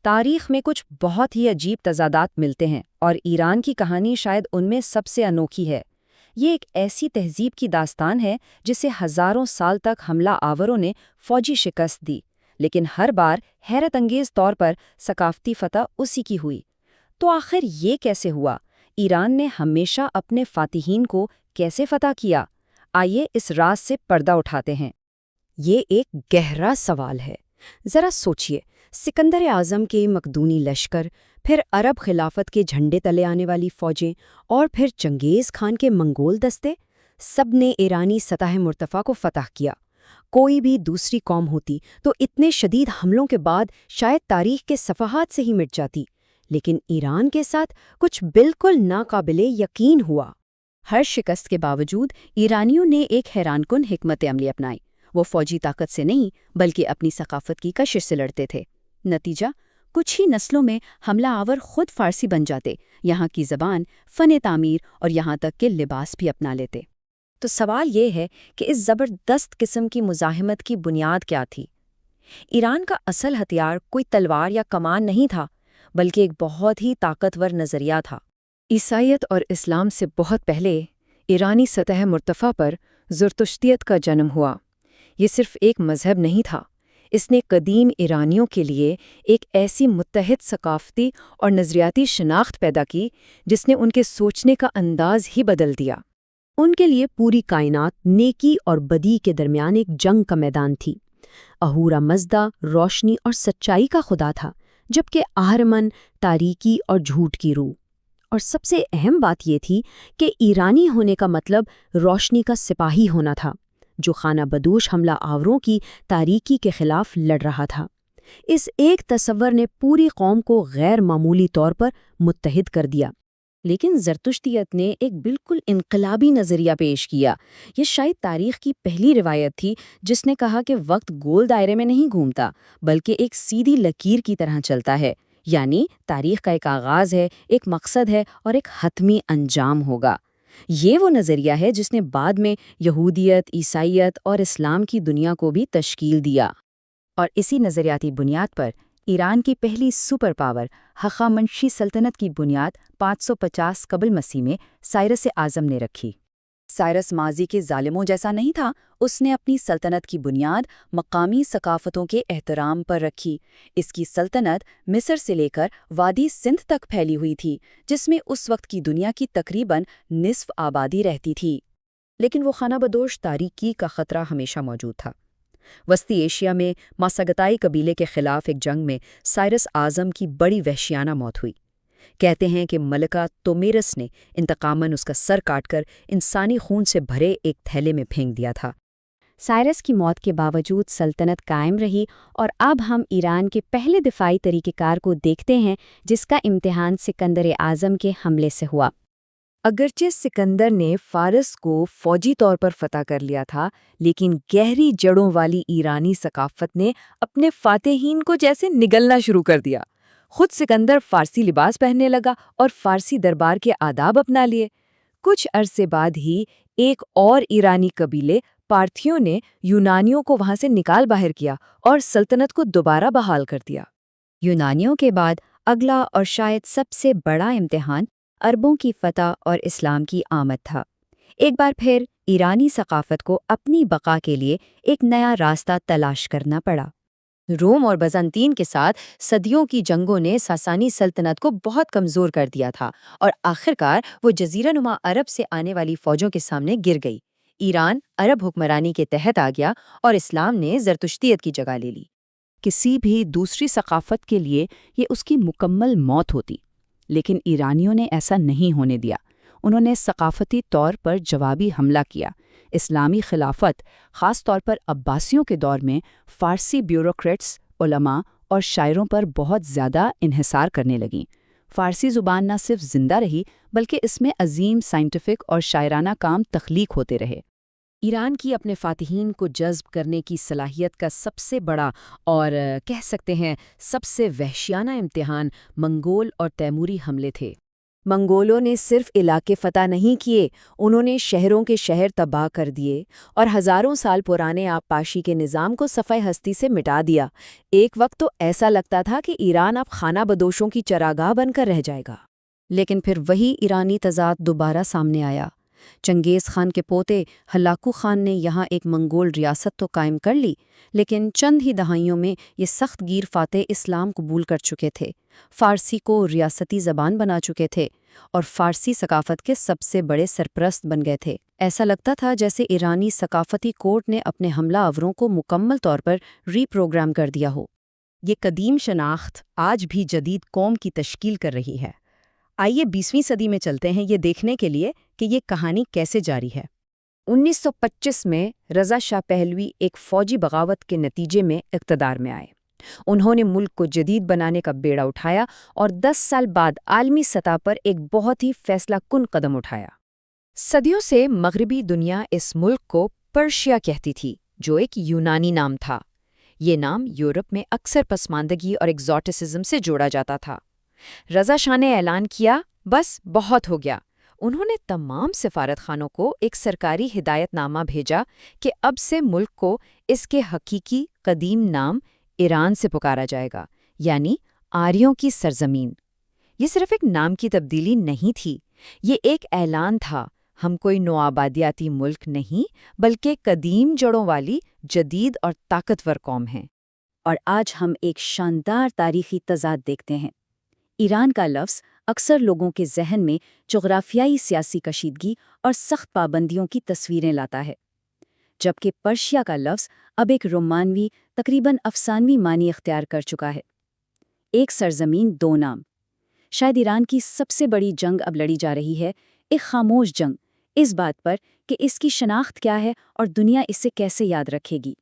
تاریخ میں کچھ بہت ہی عجیب تضادات ملتے ہیں اور ایران کی کہانی شاید ان میں سب سے انوکھی ہے۔ یہ ایک ایسی تہذیب کی داستان ہے جسے ہزاروں سال تک حملہ آوروں نے فوجی شکست دی، لیکن ہر بار حیرت انگیز طور پر ثقافتی فتح اسی کی ہوئی۔ تو آخر یہ کیسے ہوا؟ ایران نے ہمیشہ اپنے فاتحین کو کیسے فتح کیا؟ آئیے اس راز سے پردہ اٹھاتے ہیں۔ یہ ایک گہرا سوال ہے۔ ذرا سوچئے، سکندر اعظم کے مقدونی لشکر، پھر عرب خلافت کے جھنڈے تلے آنے والی فوجیں، اور پھر چنگیز خان کے منگول دستے، سب نے ایرانی سطح مرتفع کو فتح کیا۔ کوئی بھی دوسری قوم ہوتی تو اتنے شدید حملوں کے بعد شاید تاریخ کے صفحات سے ہی مٹ جاتی، لیکن ایران کے ساتھ کچھ بالکل ناقابل یقین ہوا۔ ہر شکست کے باوجود ایرانیوں نے ایک حیران کن حکمت عملی اپنائی۔ وہ فوجی طاقت سے نہیں بلکہ اپنی ثقافت کی کشش سے لڑتے تھے۔ نتیجہ، کچھ ہی نسلوں میں حملہ آور خود فارسی بن جاتے، یہاں کی زبان، فن تعمیر اور یہاں تک کہ لباس بھی اپنا لیتے۔ تو سوال یہ ہے کہ اس زبردست قسم کی مزاحمت کی بنیاد کیا تھی؟ ایران کا اصل ہتھیار کوئی تلوار یا کمان نہیں تھا، بلکہ ایک بہت ہی طاقتور نظریہ تھا۔ عیسائیت اور اسلام سے بہت پہلے ایرانی سطح مرتفع پر زرتشتیت کا جنم ہوا۔ یہ صرف ایک مذہب نہیں تھا، اس نے قدیم ایرانیوں کے لیے ایک ایسی متحد ثقافتی اور نظریاتی شناخت پیدا کی جس نے ان کے سوچنے کا انداز ہی بدل دیا۔ ان کے لیے پوری کائنات نیکی اور بدی کے درمیان ایک جنگ کا میدان تھی۔ اہورا مزدا روشنی اور سچائی کا خدا تھا، جبکہ اہرمن تاریکی اور جھوٹ کی روح۔ اور سب سے اہم بات یہ تھی کہ ایرانی ہونے کا مطلب روشنی کا سپاہی ہونا تھا، جو خانہ بدوش حملہ آوروں کی تاریکی کے خلاف لڑ رہا تھا۔ اس ایک تصور نے پوری قوم کو غیر معمولی طور پر متحد کر دیا۔ لیکن زرتشتیت نے ایک بالکل انقلابی نظریہ پیش کیا۔ یہ شاید تاریخ کی پہلی روایت تھی جس نے کہا کہ وقت گول دائرے میں نہیں گھومتا، بلکہ ایک سیدھی لکیر کی طرح چلتا ہے، یعنی تاریخ کا ایک آغاز ہے، ایک مقصد ہے اور ایک حتمی انجام ہوگا۔ یہ وہ نظریہ ہے جس نے بعد میں یہودیت، عیسائیت اور اسلام کی دنیا کو بھی تشکیل دیا۔ اور اسی نظریاتی بنیاد پر ایران کی پہلی سپر پاور ہخامنشی سلطنت کی بنیاد 550 قبل مسیح میں سائرس اعظم نے رکھی۔ سائرس ماضی کے ظالموں جیسا نہیں تھا، اس نے اپنی سلطنت کی بنیاد مقامی ثقافتوں کے احترام پر رکھی۔ اس کی سلطنت مصر سے لے کر وادی سندھ تک پھیلی ہوئی تھی، جس میں اس وقت کی دنیا کی تقریباً نصف آبادی رہتی تھی۔ لیکن وہ خانہ بدوش تاریکی کا خطرہ ہمیشہ موجود تھا۔ وسطی ایشیا میں ماساگتائی قبیلے کے خلاف ایک جنگ میں سائرس اعظم کی بڑی وحشیانہ موت ہوئی۔ کہتے ہیں کہ ملکہ تومیرس نے انتقاماً اس کا سر کاٹ کر انسانی خون سے بھرے ایک تھیلے میں پھینک دیا تھا۔ سائرس کی موت کے باوجود سلطنت قائم رہی، اور اب ہم ایران کے پہلے دفاعی طریقہ کار کو دیکھتے ہیں جس کا امتحان سکندر اعظم کے حملے سے ہوا۔ اگرچہ سکندر نے فارس کو فوجی طور پر فتح کر لیا تھا، لیکن گہری جڑوں والی ایرانی ثقافت نے اپنے فاتحین کو جیسے نگلنا شروع کر دیا۔ خود سکندر فارسی لباس پہننے لگا اور فارسی دربار کے آداب اپنا لیے۔ کچھ عرصے بعد ہی ایک اور ایرانی قبیلے پارتھیوں نے یونانیوں کو وہاں سے نکال باہر کیا اور سلطنت کو دوبارہ بحال کر دیا۔ یونانیوں کے بعد اگلا اور شاید سب سے بڑا امتحان عربوں کی فتح اور اسلام کی آمد تھا۔ ایک بار پھر ایرانی ثقافت کو اپنی بقا کے لیے ایک نیا راستہ تلاش کرنا پڑا۔ روم اور بازنطین کے ساتھ صدیوں کی جنگوں نے ساسانی سلطنت کو بہت کمزور کر دیا تھا، اور آخرکار وہ جزیرہ نما عرب سے آنے والی فوجوں کے سامنے گر گئی۔ ایران عرب حکمرانی کے تحت آ گیا اور اسلام نے زرتشتیت کی جگہ لے لی۔ کسی بھی دوسری ثقافت کے لیے یہ اس کی مکمل موت ہوتی، لیکن ایرانیوں نے ایسا نہیں ہونے دیا۔ انہوں نے ثقافتی طور پر جوابی حملہ کیا۔ اسلامی خلافت، خاص طور پر عباسیوں کے دور میں، فارسی بیوروکریٹس، علماء اور شاعروں پر بہت زیادہ انحصار کرنے لگیں۔ فارسی زبان نہ صرف زندہ رہی بلکہ اس میں عظیم سائنٹیفک اور شاعرانہ کام تخلیق ہوتے رہے۔ ایران کی اپنے فاتحین کو جذب کرنے کی صلاحیت کا سب سے بڑا اور کہہ سکتے ہیں سب سے وحشیانہ امتحان منگول اور تیموری حملے تھے۔ منگولوں نے صرف علاقے فتح نہیں کیے، انہوں نے شہروں کے شہر تباہ کر دیے اور ہزاروں سال پرانے آبپاشی کے نظام کو صفحہ ہستی سے مٹا دیا۔ ایک وقت تو ایسا لگتا تھا کہ ایران اب خانہ بدوشوں کی چراگاہ بن کر رہ جائے گا۔ لیکن پھر وہی ایرانی تضاد دوبارہ سامنے آیا۔ چنگیز خان کے پوتے ہلاکو خان نے یہاں ایک منگول ریاست تو قائم کر لی، لیکن چند ہی دہائیوں میں یہ سخت گیر فاتح اسلام قبول کر چکے تھے، فارسی کو ریاستی زبان بنا چکے تھے اور فارسی ثقافت کے سب سے بڑے سرپرست بن گئے تھے۔ ایسا لگتا تھا جیسے ایرانی ثقافتی کورٹ نے اپنے حملہ آوروں کو مکمل طور پر ری پروگرام کر دیا ہو۔ یہ قدیم شناخت آج بھی جدید قوم کی تشکیل کر رہی ہے۔ آئیے 20ویں صدی میں چلتے ہیں یہ دیکھنے کے لیے کہ یہ کہانی کیسے جاری ہے۔ 1925 میں رضا شاہ پہلوی ایک فوجی بغاوت کے نتیجے میں اقتدار میں آئے۔ انہوں نے ملک کو جدید بنانے کا بیڑا اٹھایا اور 10 سال بعد عالمی سطح پر ایک بہت ہی فیصلہ کن قدم اٹھایا۔ صدیوں سے مغربی دنیا اس ملک کو پرشیا کہتی تھی، جو ایک یونانی نام تھا۔ یہ نام یورپ میں اکثر پسماندگی اور ایگزوٹسزم سے جوڑا جاتا تھا۔ رضا شاہ نے اعلان کیا، بس بہت ہو گیا۔ انہوں نے تمام سفارت خانوں کو ایک سرکاری ہدایت نامہ بھیجا کہ اب سے ملک کو اس کے حقیقی قدیم نام ایران سے پکارا جائے گا، یعنی آریوں کی سرزمین۔ یہ صرف ایک نام کی تبدیلی نہیں تھی، یہ ایک اعلان تھا، ہم کوئی نوآبادیاتی ملک نہیں بلکہ قدیم جڑوں والی جدید اور طاقتور قوم ہیں۔ اور آج ہم ایک شاندار تاریخی تضاد دیکھتے ہیں۔ ایران کا لفظ اکثر لوگوں کے ذہن میں جغرافیائی سیاسی کشیدگی اور سخت پابندیوں کی تصویریں لاتا ہے، جبکہ پرشیا کا لفظ اب ایک رومانوی تقریباً افسانوی معنی اختیار کر چکا ہے۔ ایک سرزمین دو نام۔ شاید ایران کی سب سے بڑی جنگ اب لڑی جا رہی ہے، ایک خاموش جنگ، اس بات پر کہ اس کی شناخت کیا ہے اور دنیا اسے کیسے یاد رکھے گی۔